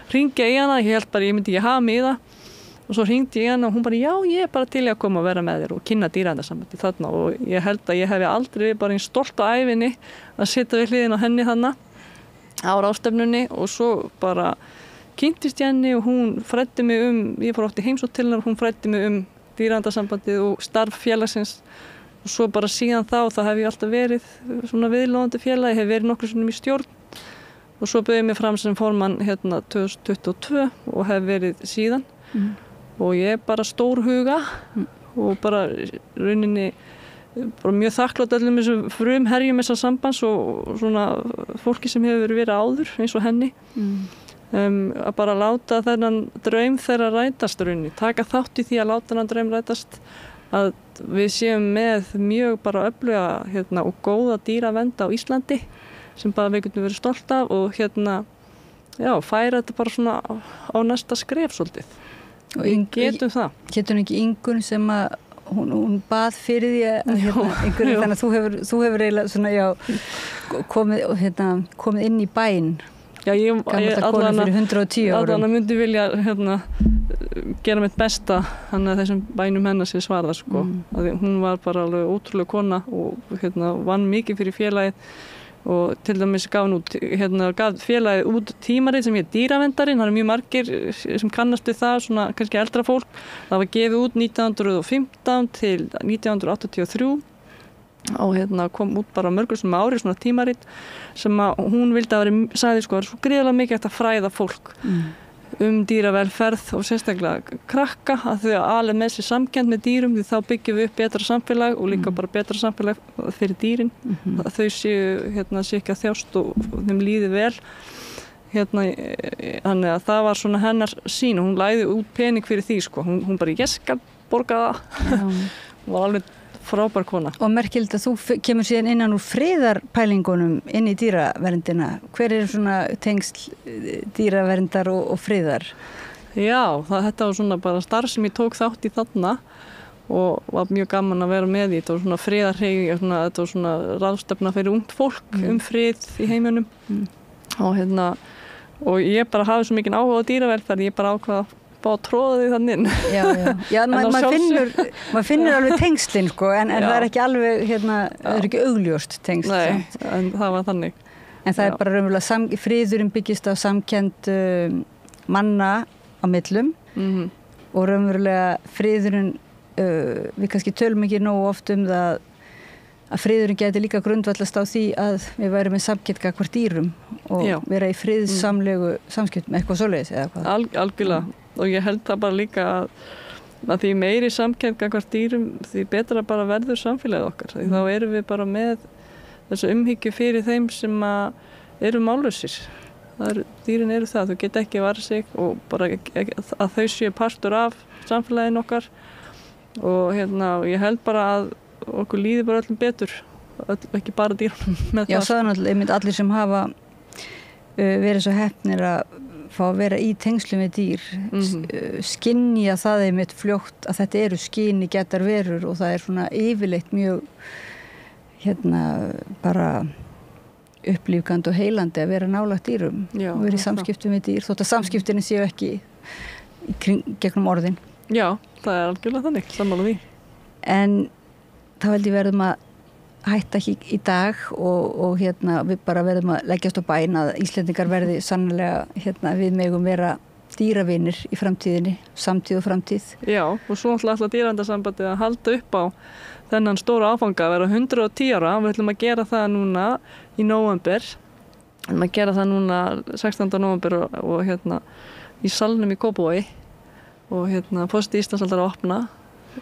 hringja í hana, ég held bara ég myndi ekki hafa mig í það og svo hringdi ég hana og hún bara já, ég er bara til að koma og vera með þér og kynna dýraverndarsambandi þarna og ég held að ég hefði aldrei bara eins stolt á ævinni að sitja við hliðina á henni þarna á ráðstefnunni og svo bara kynntist ég henni og hún fræddi mig ég fór oft í heimsókn til hennar og hún fræddi mig dýraverndarsambandið og starf félagsins og svo bara síðan þá hef ég alltaf verið svona viðloðandi félag, ég hef verið nokkrum sinnum í stjórn og svo bauð ég mig fram sem formann 2022 og hef verið síðan og ég er bara stórhuga og bara rauninni bara mjög þakklátt öllum þessum frumherjum þessa sambands og svona fólki sem hefur verið áður eins og henni að bara láta þennan draum þeirra rætast rauninni, taka þátt í því að láta þennan draum rætast að við séum með mjög bara öfluga og góða dýravernd á Íslandi sem bara við getum verið stolt af og færa þetta bara svona á næsta skref svolítið og getum það. Getur ekki Ingunn sem að hún bað fyrir því að þannig að þú hefur eiginlega svona komið inn í bæinn. Já, ég allan myndi vilja gera mitt besta þannig að þessum bænum hennar sé svarað sko. Hún var bara alveg ótrúlega kona og vann mikið fyrir félagið og til dæmis gaf félagið út tímarit sem dýravendarinn, það mjög margir sem kannast við það, svona kannski eldra fólk. Það var gefið út 1915 til 1983 og kom út bara mörgur sem ári svona tímarit sem að hún vildi að sagði sko, það er svo gríðarlega mikið að fræða fólk dýravelferð og sérstaklega krakka að þau alveg með sér samkennd með dýrum því þá byggjum við upp betra samfélag og líka bara betra samfélag fyrir dýrin þau séu sé ekki að þjást og þeim líði vel þannig að það var svona hennar sín og hún læði út pening fyrir því sko, hún bara ég skal borga það hún var alveg frábær kona. Og merkilegt að þú kemur síðan innan úr friðarpælingunum inn í dýraverndina. Hver svona tengsl dýraverndar og friðar? Já, þetta var svona bara starf sem ég tók þátt í þarna og var mjög gaman að vera með í. Þetta var svona friðarhreyfing, þetta var svona ráðstefna fyrir ungt fólk frið í heiminum. Og ég bara hafði svo mikinn áhuga á dýravelferð, ég bara ákvað að tróða því þannig inn. Já, maður finnur alveg tengslinn sko, en það er ekki alveg, það er ekki augljóst tengsl. Nei, en það var þannig. En það er bara raunverulega, friðurinn byggist á samkennd manna á millum og raunverulega friðurinn, við kannski tölum ekki nógu oft það að friðurinn geti líka grundvallast á því að við værum með samkennd gagnvart dýrum og vera í friðsamlegu samskiptum, eitthvað svoleiðis eða hvað. Algjörlega. Og ég held það bara líka að því meiri samkennd gagnvart dýrum því betra bara verður samfélagið okkar því þá erum við bara með þessu umhyggju fyrir þeim sem eru mállausir dýrin eru það, þau geta ekki varið sig og bara að þau séu partur af samfélaginu okkar og ég held bara að okkur líði bara öllum betur ekki bara dýrum með það. Já, svo náttúrulega allir sem hafa verið svo heppnir að fá að vera í tengslum með dýr skynja það einmitt fljótt að þetta eru skyni getar verur og það er svona yfirleitt mjög bara upplífgandi og heilandi að vera nálægt dýrum og vera í samskiptum með dýr þótt að samskiptinni séu ekki gegnum orðin. Já, það er algjörlega þannig, sammála því. En þá held ég verðum að hætta ekki í dag og við bara verðum að leggjast á bæn að Íslendingar verði sannlega við megum vera dýravinir í framtíðinni, samtíð og framtíð. Já, og svo ætla dýraverndarsambandið að halda upp á þennan stóra áfanga að vera 110 ára. Við ætlum að gera það núna í nóvember. Við ætlum að gera það núna 16. nóvember og í salnum í Kópavogi. Og forseti Íslands ætlar að opna,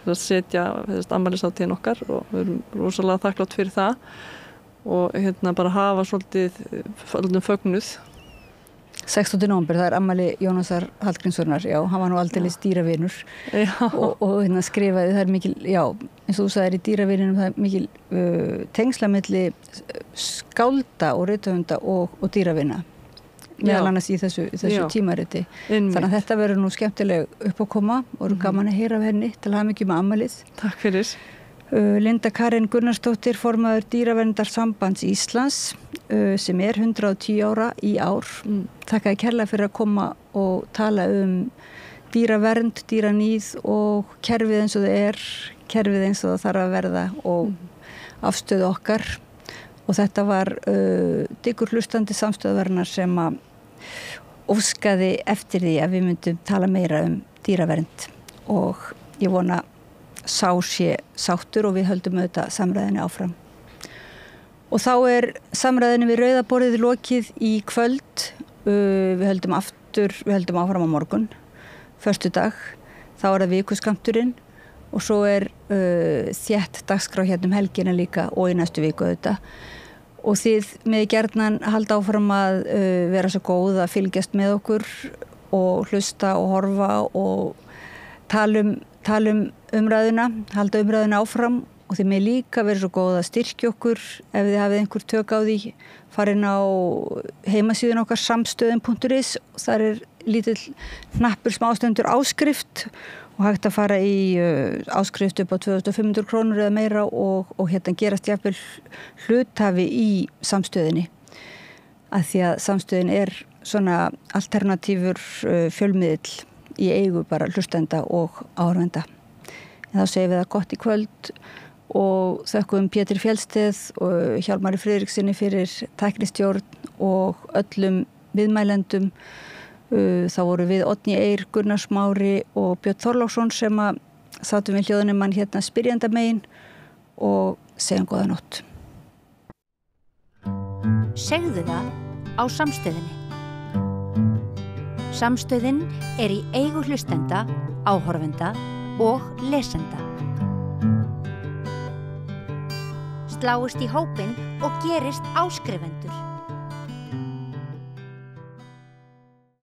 að setja afmælishátíðin okkar og við erum rosalega þakklátt fyrir það. Og bara hafa svolítið fögnuð. 16. nóvember, það afmæli Jónasar Hallgrímssonar, já, hann var nú aldeilis dýravinur og skrifaði, það er mikil, já, eins og þú sagðir í dýravininum, það er mikil tengsla milli skálda og rithöfunda og dýravina, meðal annars í þessu tímariti. Þannig að þetta verður nú skemmtileg uppákoma og gaman að heyra af henni til hamingju með afmælið. Takk fyrir. Linda Karen Gunnarsdóttir, formaður Dýraverndarsambands Íslands, sem er 110 ára í ár. Þakkaði kærlega fyrir að koma og tala dýravernd, dýraníð og kerfið eins og það er, kerfið eins og það þarf að verða og afstöðu okkar. Og þetta var dyggur hlustandi samstöðuverðnar sem að óskaði eftir því að við myndum tala meira dýravernd og ég vona sá sé sáttur og við höldum auðvitað samræðinni áfram. Og þá er samræðinni við rauðaborðið lokið í kvöld. Við höldum áfram á morgun, föstudag. Þá er það vikuskammturinn og svo er þétt dagskrá helgina líka og í næstu viku auðvitað. Og þið með gjarnan halda áfram að vera svo góð að fylgjast með okkur og hlusta og horfa og tala umræðuna, halda umræðuna áfram og þið með líka verið svo góð að styrkja okkur ef þið hafið einhver tök á því, farin á heimasíðun okkar samstöðin.is og þar er lítill hnappur smástendur áskrift og hægt að fara í áskrift upp á 2500 krónur eða meira og gerast jafnvel hluthafi í samstöðinni. Af því að samstöðin er svona alternatífur fjölmiðill í eigu bara hlustenda og áhorfenda. En þá segjum við það gott í kvöld og þökkum Pétur Fjellsteð og Hjálmari Friðriksinni fyrir tæknistjórn og öllum viðmælendum. Þá voru við Oddný Eir, Gunnar Smári og Björn Þorláksson sem að sátum við hljóðnumann spyrjanda megin og segjum góða nótt. Segðu það á Samstöðinni. Samstöðin er í eigu hlustenda, áhorfenda og lesenda. Sláist í hópinn og gerist áskrifendur.